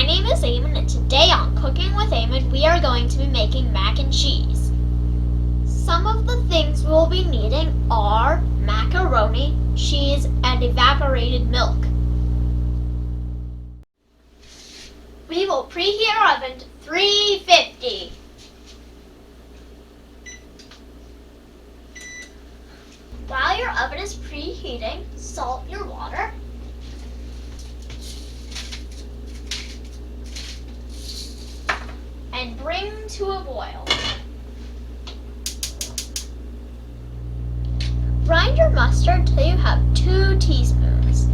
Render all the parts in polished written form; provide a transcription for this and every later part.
name is Aemon, and today on Cooking with Aemon, we are going to be making mac and cheese. Some of the things we will be needing are macaroni, cheese, and evaporated milk. We will preheat our oven to 350. While your oven is preheating, salt your water. And bring to a boil. Grind your mustard till you have 2 teaspoons.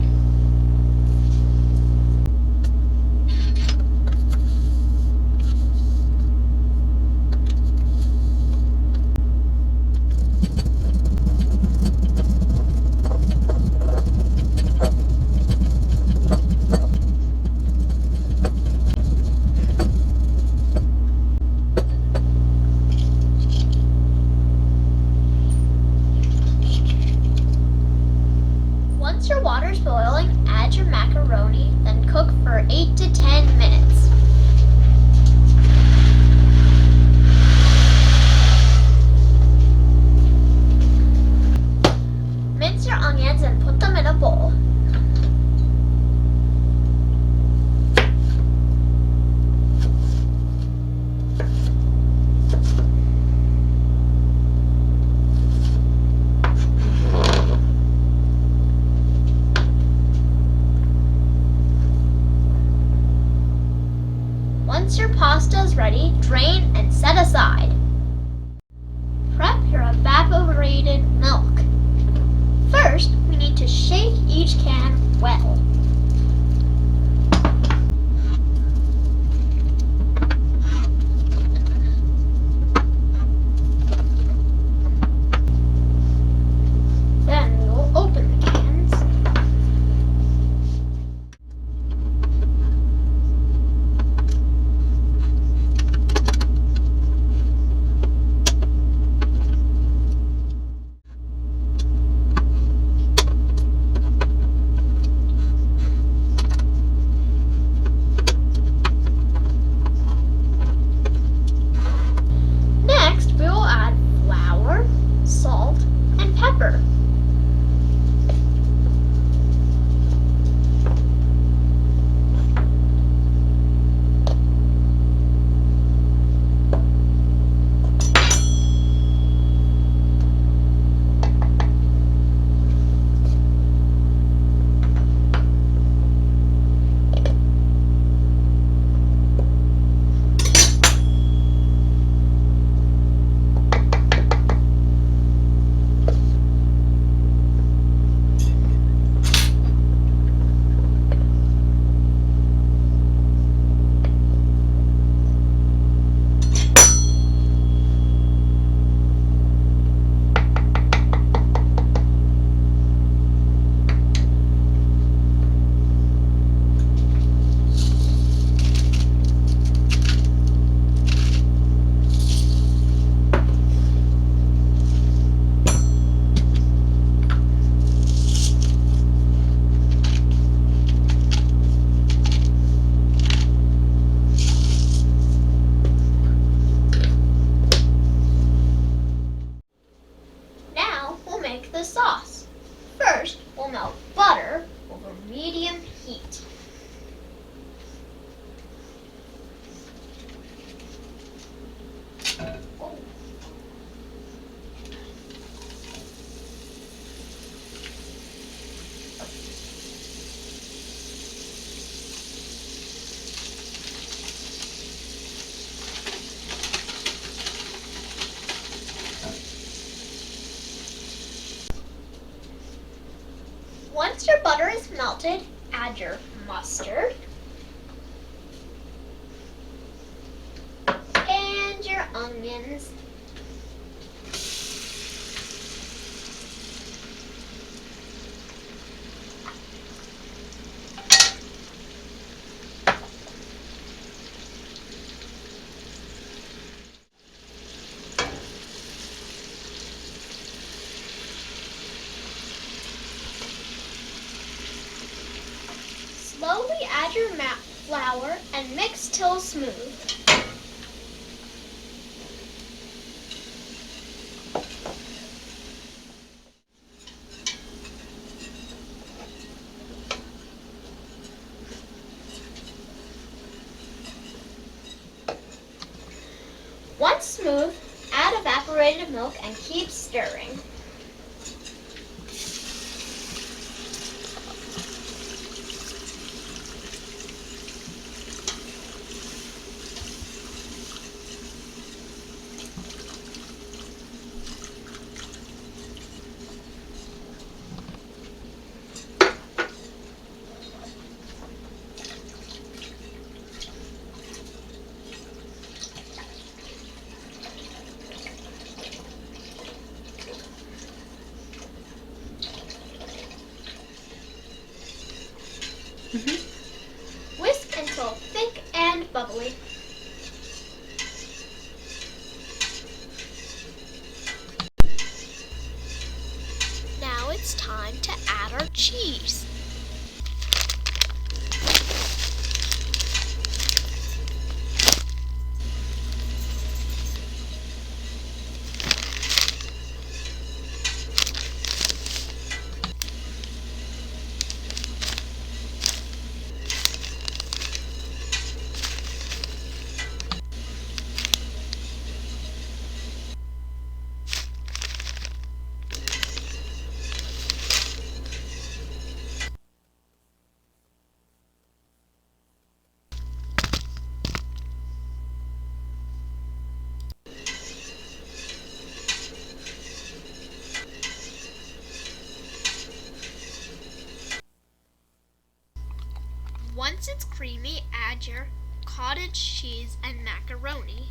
Once your water's boiling, add your macaroni, then cook for 8 to 10 minutes. Mince your onions and put them in a bowl. Once your pasta is ready, drain and set aside. Prep your evaporated milk. First, we need to shake each can well. Then we will open the cans. Salt, and pepper. Make the sauce. First, we'll melt butter over medium heat. Once your butter is melted, add your mustard and your onions. Slowly add your flour and mix till smooth. Once smooth, add evaporated milk and keep stirring. Whisk until thick and bubbly. Now it's time to add our cheese. Once it's creamy, add your cottage cheese and macaroni.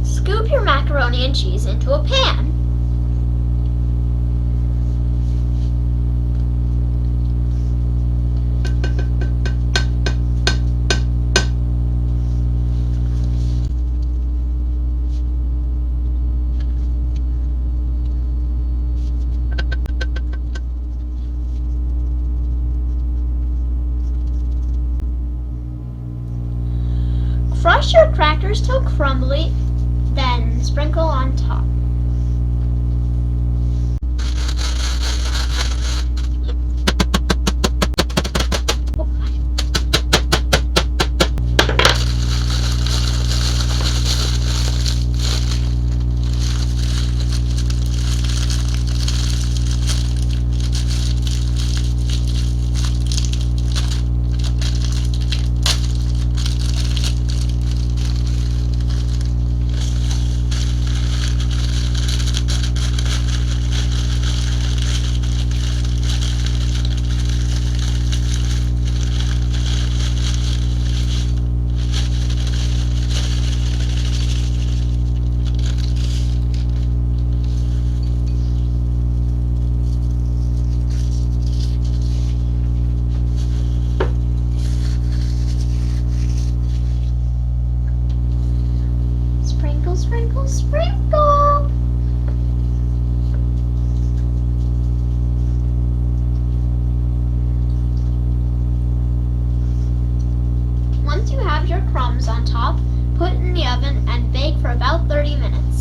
Scoop your macaroni and cheese into a pan. Crush your crackers till crumbly, then sprinkle on top. Sprinkle, sprinkle. Once you have your crumbs on top, put in the oven and bake for about 30 minutes.